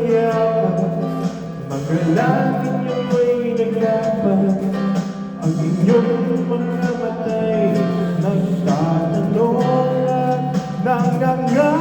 yaman. Mga langit nyo'y naglapat, ang inyong mga matay nagtatanong at nangangako.